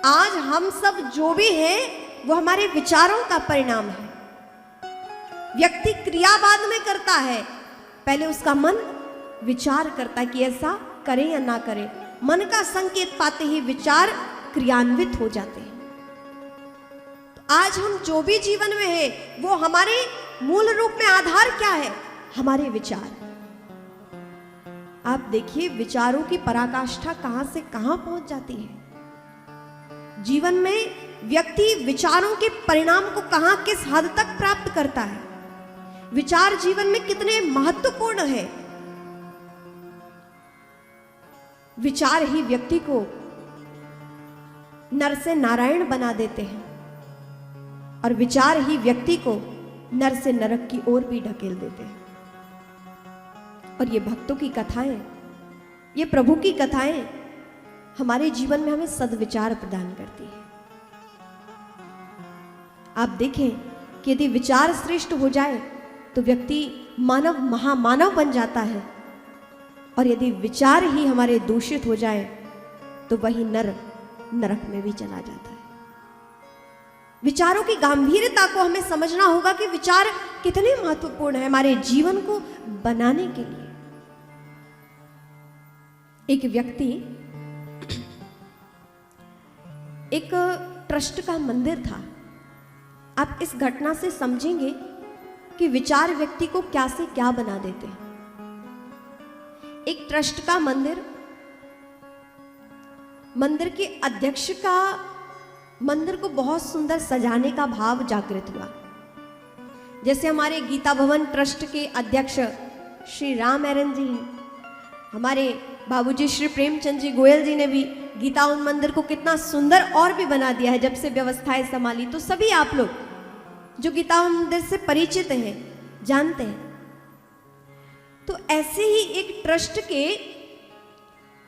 आज हम सब जो भी हैं वो हमारे विचारों का परिणाम है। व्यक्ति क्रिया बाद में करता है, पहले उसका मन विचार करता है कि ऐसा करे या ना करे। मन का संकेत पाते ही विचार क्रियान्वित हो जाते हैं। तो आज हम जो भी जीवन में है वो हमारे मूल रूप में आधार क्या है? हमारे विचार। आप देखिए विचारों की पराकाष्ठा कहां से कहां पहुंच जाती है। जीवन में व्यक्ति विचारों के परिणाम को कहां किस हद तक प्राप्त करता है। विचार जीवन में कितने महत्वपूर्ण है। विचार ही व्यक्ति को नर से नारायण बना देते हैं और विचार ही व्यक्ति को नर से नरक की ओर भी ढकेल देते हैं। और ये भक्तों की कथाएं, ये प्रभु की कथाएं हमारे जीवन में हमें सद्विचार प्रदान करती है। आप देखें कि यदि विचार श्रेष्ठ हो जाए तो व्यक्ति मानव महामानव बन जाता है, और यदि विचार ही हमारे दूषित हो जाए तो वही नरक में भी चला जाता है। विचारों की गंभीरता को हमें समझना होगा कि विचार कितने महत्वपूर्ण है हमारे जीवन को बनाने के लिए। एक व्यक्ति एक ट्रस्ट का मंदिर था। आप इस घटना से समझेंगे कि विचार व्यक्ति को क्या से क्या बना देते हैं। एक ट्रस्ट का मंदिर के अध्यक्ष का मंदिर को बहुत सुंदर सजाने का भाव जागृत हुआ। जैसे हमारे गीता भवन ट्रस्ट के अध्यक्ष श्री राम एरन जी हैं, हमारे बाबूजी श्री प्रेमचंद जी गोयल जी ने भी गीता भवन मंदिर को कितना सुंदर और भी बना दिया है जब से व्यवस्थाएं संभाली। तो सभी आप लोग जो गीता भवन मंदिर से परिचित हैं जानते हैं। तो ऐसे ही एक ट्रस्ट के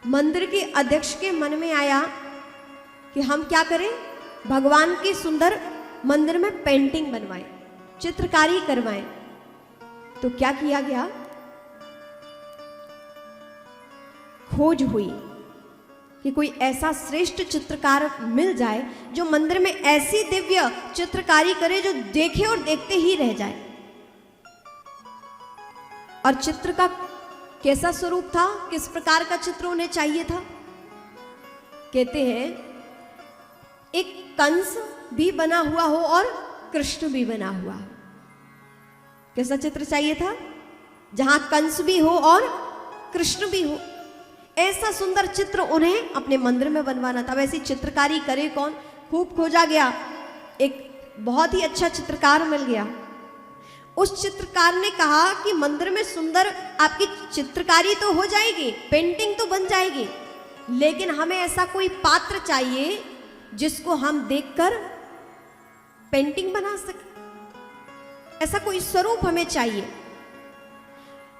मंदिर के अध्यक्ष के मन में आया कि हम क्या करें, भगवान की सुंदर मंदिर में पेंटिंग बनवाएं, चित्रकारी करवाएं। तो क्या किया गया, खोज हुई कि कोई ऐसा श्रेष्ठ चित्रकार मिल जाए जो मंदिर में ऐसी दिव्य चित्रकारी करे जो देखे और देखते ही रह जाए। और चित्र का कैसा स्वरूप था, किस प्रकार का चित्र उन्हें चाहिए था? कहते हैं एक कंस भी बना हुआ हो और कृष्ण भी बना हुआ हो। कैसा चित्र चाहिए था? जहां कंस भी हो और कृष्ण भी हो। ऐसा सुंदर चित्र उन्हें अपने मंदिर में बनवाना था। वैसी चित्रकारी करे कौन? खूब खोजा गया, एक बहुत ही अच्छा चित्रकार मिल गया। उस चित्रकार ने कहा कि मंदिर में सुंदर आपकी चित्रकारी तो हो जाएगी, पेंटिंग तो बन जाएगी, लेकिन हमें ऐसा कोई पात्र चाहिए जिसको हम देखकर पेंटिंग बना सके। ऐसा कोई स्वरूप हमें चाहिए।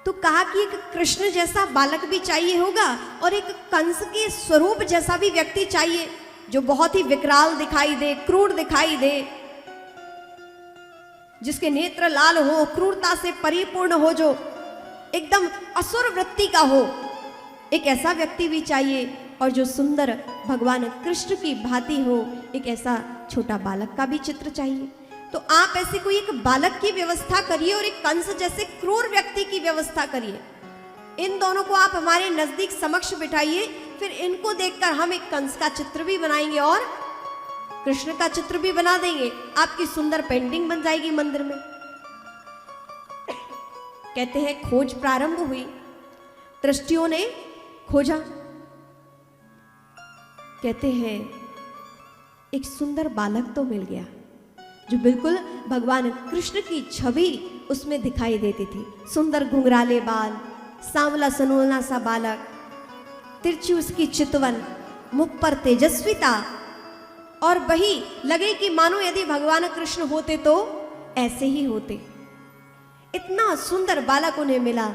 तो कहा कि एक कृष्ण जैसा बालक भी चाहिए होगा और एक कंस के स्वरूप जैसा भी व्यक्ति चाहिए जो बहुत ही विकराल दिखाई दे, क्रूर दिखाई दे, जिसके नेत्र लाल हो, क्रूरता से परिपूर्ण हो, जो एकदम असुर वृत्ति का हो। एक ऐसा व्यक्ति भी चाहिए और जो सुंदर भगवान कृष्ण की भांति हो। एक ऐसा छोटा बालक का भी चित्र चाहिए। तो आप ऐसे कोई एक बालक की व्यवस्था करिए और एक कंस जैसे क्रूर व्यक्ति की व्यवस्था करिए। इन दोनों को आप हमारे नजदीक समक्ष बिठाइए, फिर इनको देखकर हम एक कंस का चित्र भी बनाएंगे और कृष्ण का चित्र भी बना देंगे। आपकी सुंदर पेंटिंग बन जाएगी मंदिर में। कहते हैं खोज प्रारंभ हुई, ट्रस्टियों ने खोजा। कहते हैं एक सुंदर बालक तो मिल गया जो बिल्कुल भगवान कृष्ण की छवि उसमें दिखाई देती थी। सुंदर घुंघराले बाल, सांवला सनोना सा बालक, तिरछी उसकी चितवन, मुख पर तेजस्विता, और वही लगे कि मानो यदि भगवान कृष्ण होते तो ऐसे ही होते। इतना सुंदर बालक उन्हें मिला।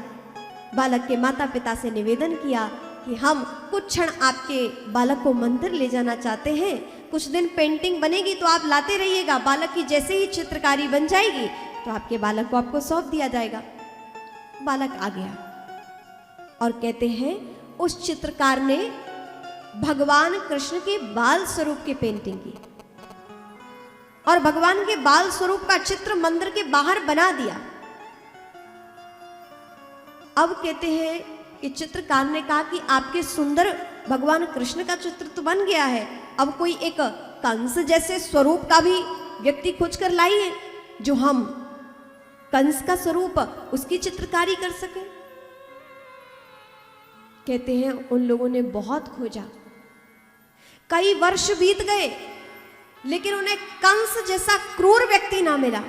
बालक के माता पिता से निवेदन किया कि हम कुछ क्षण आपके बालक को मंदिर ले जाना चाहते हैं, कुछ दिन पेंटिंग बनेगी तो आप लाते रहिएगा। बालक की जैसे ही चित्रकारी बन जाएगी तो आपके बालक को आपको सौंप दिया जाएगा। बालक आ गया और कहते हैं उस चित्रकार ने भगवान कृष्ण के बाल स्वरूप की पेंटिंग की और भगवान के बाल स्वरूप का चित्र मंदिर के बाहर बना दिया। अब कहते हैं कि चित्रकार ने कहा कि आपके सुंदर भगवान कृष्ण का चित्र तो बन गया है, अब कोई एक कंस जैसे स्वरूप का भी व्यक्ति खोज कर लाइए जो हम कंस का स्वरूप उसकी चित्रकारी कर सके। कहते हैं उन लोगों ने बहुत खोजा, कई वर्ष बीत गए, लेकिन उन्हें कंस जैसा क्रूर व्यक्ति ना मिला,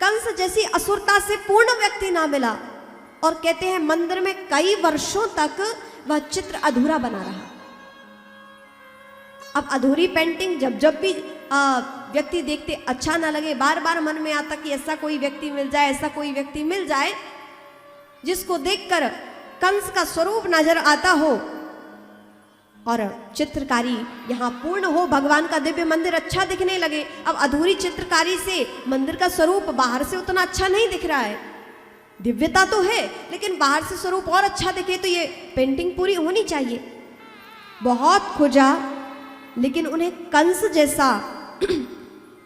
कंस जैसी असुरता से पूर्ण व्यक्ति ना मिला। और कहते हैं मंदिर में कई वर्षों तक वह चित्र अधूरा बना रहा। अब अधूरी पेंटिंग जब जब भी व्यक्ति देखते अच्छा ना लगे, बार बार मन में आता कि ऐसा कोई व्यक्ति मिल जाए, ऐसा कोई व्यक्ति मिल जाए जिसको देखकर कंस का स्वरूप नजर आता हो और चित्रकारी यहाँ पूर्ण हो, भगवान का दिव्य मंदिर अच्छा दिखने लगे। अब अधूरी चित्रकारी से मंदिर का स्वरूप बाहर से उतना अच्छा नहीं दिख रहा है, दिव्यता तो है लेकिन बाहर से स्वरूप और अच्छा दिखे तो ये पेंटिंग पूरी होनी चाहिए। बहुत खोजा लेकिन उन्हें कंस जैसा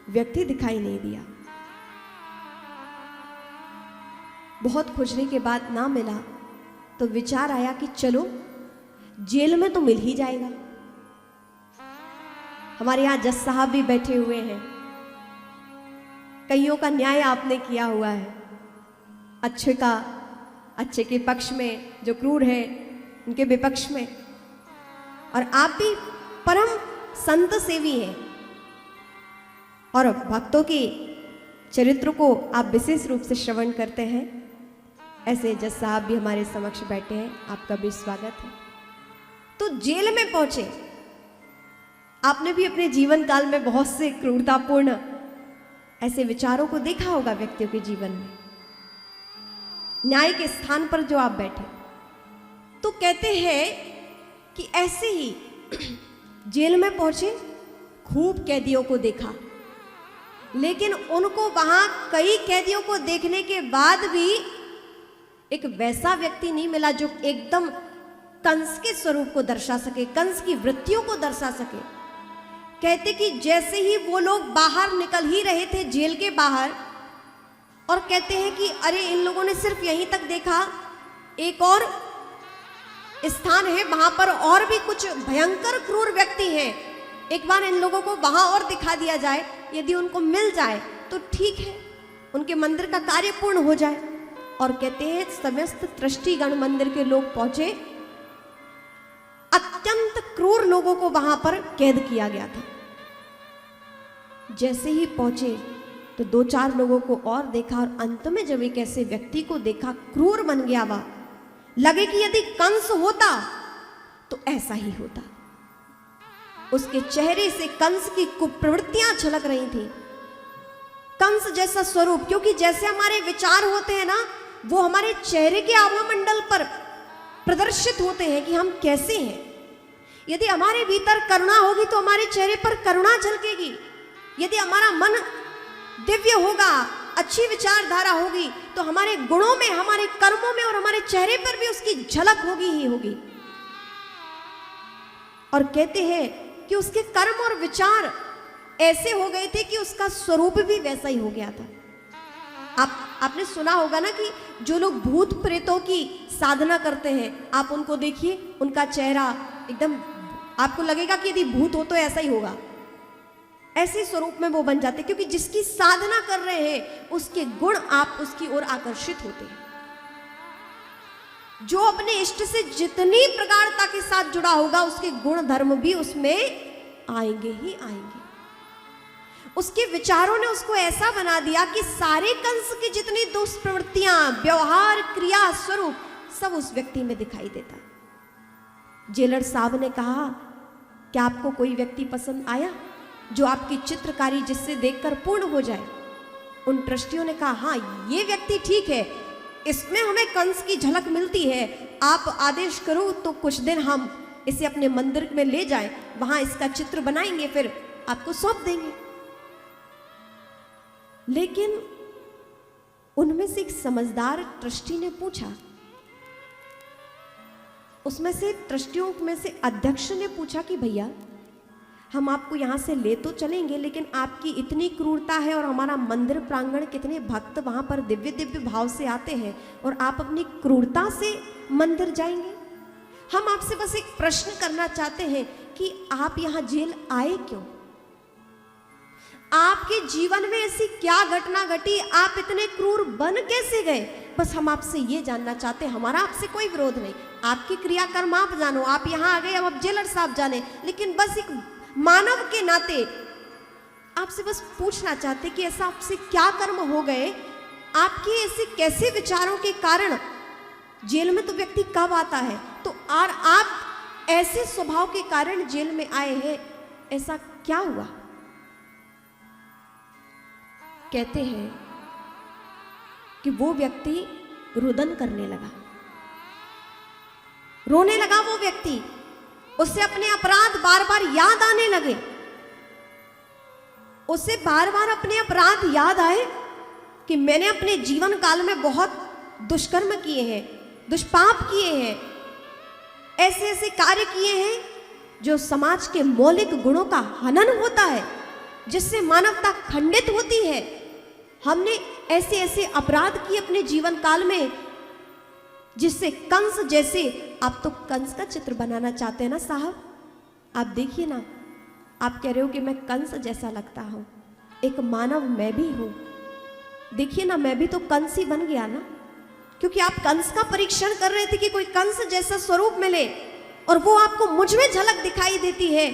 व्यक्ति दिखाई नहीं दिया। बहुत खोजने के बाद ना मिला तो विचार आया कि चलो जेल में तो मिल ही जाएगा। हमारे यहाँ जज साहब भी बैठे हुए हैं, कईयों का न्याय आपने किया हुआ है, अच्छे के पक्ष में, जो क्रूर है उनके विपक्ष में, और आप भी परम संत सेवी हैं और भक्तों के चरित्र को आप विशेष रूप से श्रवण करते हैं। ऐसे जज साहब भी हमारे समक्ष बैठे हैं, आपका भी स्वागत है। तो जेल में पहुंचे, आपने भी अपने जीवन काल में बहुत से क्रूरतापूर्ण ऐसे विचारों को देखा होगा व्यक्तियों के जीवन में, न्याय के स्थान पर जो आप बैठे। तो कहते हैं कि ऐसे ही जेल में पहुंचे, खूब कैदियों को देखा, लेकिन उनको वहां कई कैदियों को देखने के बाद भी एक वैसा व्यक्ति नहीं मिला जो एकदम कंस के स्वरूप को दर्शा सके, कंस की वृत्तियों को दर्शा सके। कहते कि जैसे ही वो लोग बाहर निकल ही रहे थे जेल के बाहर, और कहते हैं कि अरे इन लोगों ने सिर्फ यहीं तक देखा, एक और स्थान है वहां पर और भी कुछ भयंकर क्रूर व्यक्ति हैं, एक बार इन लोगों को वहां और दिखा दिया जाए, यदि उनको मिल जाए तो ठीक है, उनके मंदिर का कार्य पूर्ण हो जाए। और कहते हैं समस्त दृष्टिगण मंदिर के लोग पहुंचे, अत्यंत क्रूर लोगों को वहां पर कैद किया गया था। जैसे ही पहुंचे तो दो चार लोगों को और देखा, और अंत में जब एक ऐसे व्यक्ति को देखा क्रूर बन गया, वह लगे कि यदि कंस होता तो ऐसा ही होता। उसके चेहरे से कंस की कुप्रवृत्तियां झलक रही थी, कंस जैसा स्वरूप, क्योंकि जैसे हमारे विचार होते हैं ना, वो हमारे चेहरे के आभामंडल पर प्रदर्शित होते हैं कि हम कैसे हैं। यदि हमारे भीतर करुणा होगी तो हमारे चेहरे पर करुणा झलकेगी, यदि हमारा मन दिव्य होगा, अच्छी विचारधारा होगी, तो हमारे गुणों में, हमारे कर्मों में और हमारे चेहरे पर भी उसकी झलक होगी ही होगी। और कहते हैं कि उसके कर्म और विचार ऐसे हो गए थे कि उसका स्वरूप भी वैसा ही हो गया था। आपने सुना होगा ना कि जो लोग भूत प्रेतों की साधना करते हैं, आप उनको देखिए, उनका चेहरा एकदम आपको लगेगा कि यदि भूत हो तो ऐसा ही होगा, ऐसे स्वरूप में वो बन जाते, क्योंकि जिसकी साधना कर रहे हैं उसके गुण आप उसकी ओर आकर्षित होते हैं। जो अपने इष्ट से जितनी प्रगाढ़ता के साथ जुड़ा होगा उसके गुण धर्म भी उसमें आएंगे ही आएंगे। उसके विचारों ने उसको ऐसा बना दिया कि सारे कंस की जितनी दुष्प्रवृत्तियां, व्यवहार, क्रिया, स्वरूप सब उस व्यक्ति में दिखाई देता। जेलर साहब ने कहा, क्या आपको कोई व्यक्ति पसंद आया जो आपकी चित्रकारी जिससे देखकर पूर्ण हो जाए? उन ट्रस्टियों ने कहा, हाँ ये व्यक्ति ठीक है, इसमें हमें कंस की झलक मिलती है, आप आदेश करो तो कुछ दिन हम इसे अपने मंदिर में ले जाएं, वहां इसका चित्र बनाएंगे, फिर आपको सौंप देंगे। लेकिन उनमें से एक समझदार ट्रस्टी ने पूछा उसमें से ट्रस्टियों में से अध्यक्ष ने पूछा कि भैया हम आपको यहाँ से ले तो चलेंगे, लेकिन आपकी इतनी क्रूरता है और हमारा मंदिर प्रांगण, कितने भक्त वहाँ पर दिव्य दिव्य भाव से आते हैं और आप अपनी क्रूरता से मंदिर जाएंगे। हम आपसे बस एक प्रश्न करना चाहते हैं कि आप यहाँ जेल आए क्यों? आपके जीवन में ऐसी क्या घटना घटी, आप इतने क्रूर बन कैसे गए? बस हम आपसे ये जानना चाहते हैं। हमारा आपसे कोई विरोध नहीं, आपकी क्रियाकर्म आप जानो, आप यहाँ आ गए, अब आप जेलर साहब जाने, लेकिन बस एक मानव के नाते आपसे बस पूछना चाहते कि ऐसा आपसे क्या कर्म हो गए, आपके ऐसे कैसे विचारों के कारण, जेल में तो व्यक्ति कब आता है, तो और आप ऐसे स्वभाव के कारण जेल में आए हैं, ऐसा क्या हुआ? कहते हैं कि वो व्यक्ति रुदन करने लगा, रोने लगा। वो व्यक्ति, उससे अपने अपराध बार बार याद आने लगे, उसे बार बार अपने अपराध याद आए कि मैंने अपने जीवन काल में बहुत दुष्कर्म किए हैं, दुष्पाप किए हैं, ऐसे ऐसे कार्य किए हैं जो समाज के मौलिक गुणों का हनन होता है, जिससे मानवता खंडित होती है। हमने ऐसे ऐसे अपराध किए अपने जीवन काल में जिससे कंस जैसे, आप तो कंस का चित्र बनाना चाहते हैं ना साहब, आप देखिए ना, आप कह रहे हो कि मैं कंस जैसा लगता हूं, एक मानव मैं भी हूं, देखिए ना मैं भी तो कंस ही बन गया ना, क्योंकि आप कंस का परीक्षण कर रहे थे कि कोई कंस जैसा स्वरूप मिले और वो आपको मुझ में झलक दिखाई देती है।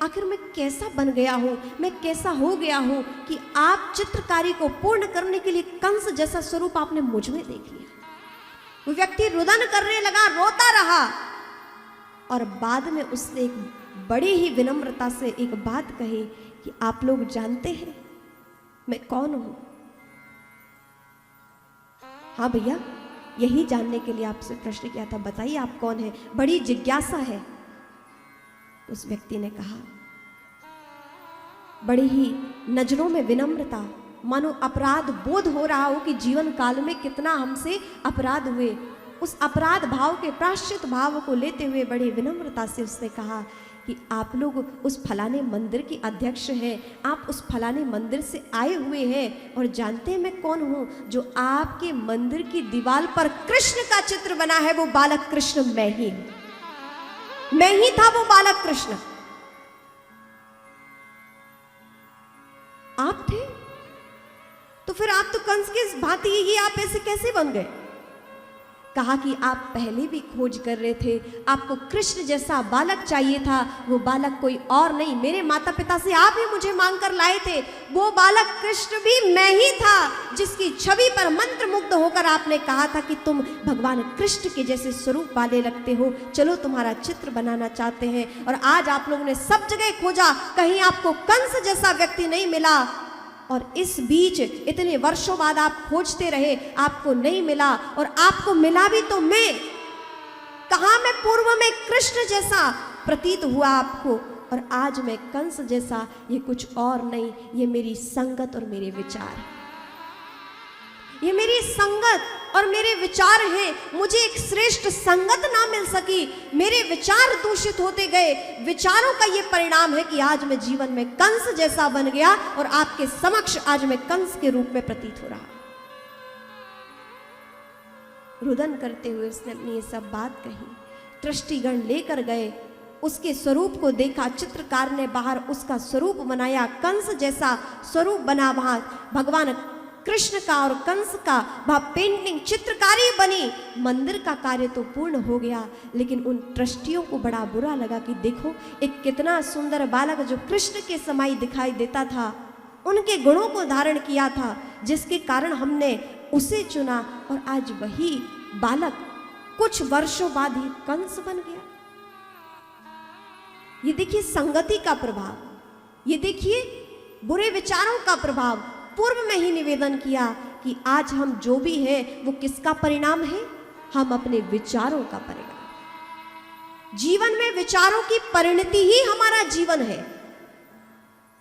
आखिर मैं कैसा बन गया हूं, मैं कैसा हो गया हूं कि आप चित्रकारी को पूर्ण करने के लिए कंस जैसा स्वरूप आपने मुझ में देख लिया। वो व्यक्ति रुदन करने लगा, रोता रहा और बाद में उसने एक बड़ी ही विनम्रता से एक बात कही कि आप लोग जानते हैं मैं कौन हूं? हाँ भैया, यही जानने के लिए आपसे प्रश्न किया था, बताइए आप कौन है, बड़ी जिज्ञासा है। उस व्यक्ति ने कहा, बड़ी ही नजरों में विनम्रता, मानो अपराध बोध हो रहा हो कि जीवन काल में कितना हमसे अपराध हुए, उस अपराध भाव के प्रायश्चित भाव को लेते हुए बड़ी विनम्रता से उसने कहा कि आप लोग उस फलाने मंदिर के अध्यक्ष हैं, आप उस फलाने मंदिर से आए हुए हैं और जानते हैं मैं कौन हूं? जो आपके मंदिर की दीवार पर कृष्ण का चित्र बना है वो बालक कृष्ण मैं ही हूं, मैं ही था वो बालक कृष्ण। आप थे? तो फिर आप तो कंस के इस भांति ही आप ऐसे कैसे बन गए? कहा कि आप पहले भी खोज कर रहे थे, आपको कृष्ण जैसा बालक चाहिए था, वो बालक कोई और नहीं, मेरे माता पिता से आप ही मुझे मांग कर लाए थे, वो बालक कृष्ण भी मैं ही था, जिसकी छवि पर मंत्र मुग्ध होकर आपने कहा था कि तुम भगवान कृष्ण के जैसे स्वरूप वाले लगते हो, चलो तुम्हारा चित्र बनाना चाहते हैं। और आज आप लोगों ने सब जगह खोजा, कहीं आपको कंस जैसा व्यक्ति नहीं मिला, और इस बीच इतने वर्षों बाद आप खोजते रहे, आपको नहीं मिला, और आपको मिला भी तो मैं, कहा मैं पूर्व में कृष्ण जैसा प्रतीत हुआ आपको, और आज मैं कंस जैसा, ये कुछ और नहीं, ये मेरी संगत और मेरे विचार, ये मेरी संगत और मेरे विचार हैं। मुझे एक श्रेष्ठ संगत ना मिल सकी, मेरे विचार दूषित होते गए, विचारों का ये परिणाम है कि आज मैं जीवन में कंस जैसा बन गया और आपके समक्ष आज मैं कंस के रूप में प्रतीत हो रहा। रुदन करते हुए उसने अपनी ये सब बात कही, दृष्टिगण लेकर गए, उसके स्वरूप को देखा, चित्रकार ने बाहर उसका स्वरूप बनाया, कंस जैसा स्वरूप बना, वहां भगवान कृष्ण का और कंस का वहां पेंटिंग चित्रकारी बनी। मंदिर का कार्य तो पूर्ण हो गया, लेकिन उन ट्रस्टियों को बड़ा बुरा लगा कि देखो एक कितना सुंदर बालक जो कृष्ण के समाई दिखाई देता था, उनके गुणों को धारण किया था, जिसके कारण हमने उसे चुना, और आज वही बालक कुछ वर्षों बाद ही कंस बन गया। ये देखिए संगति का प्रभाव, ये देखिए बुरे विचारों का प्रभाव। पूर्व में ही निवेदन किया कि आज हम जो भी हैं वो किसका परिणाम है? हम अपने विचारों का परिणाम। जीवन में विचारों की परिणति ही हमारा जीवन है।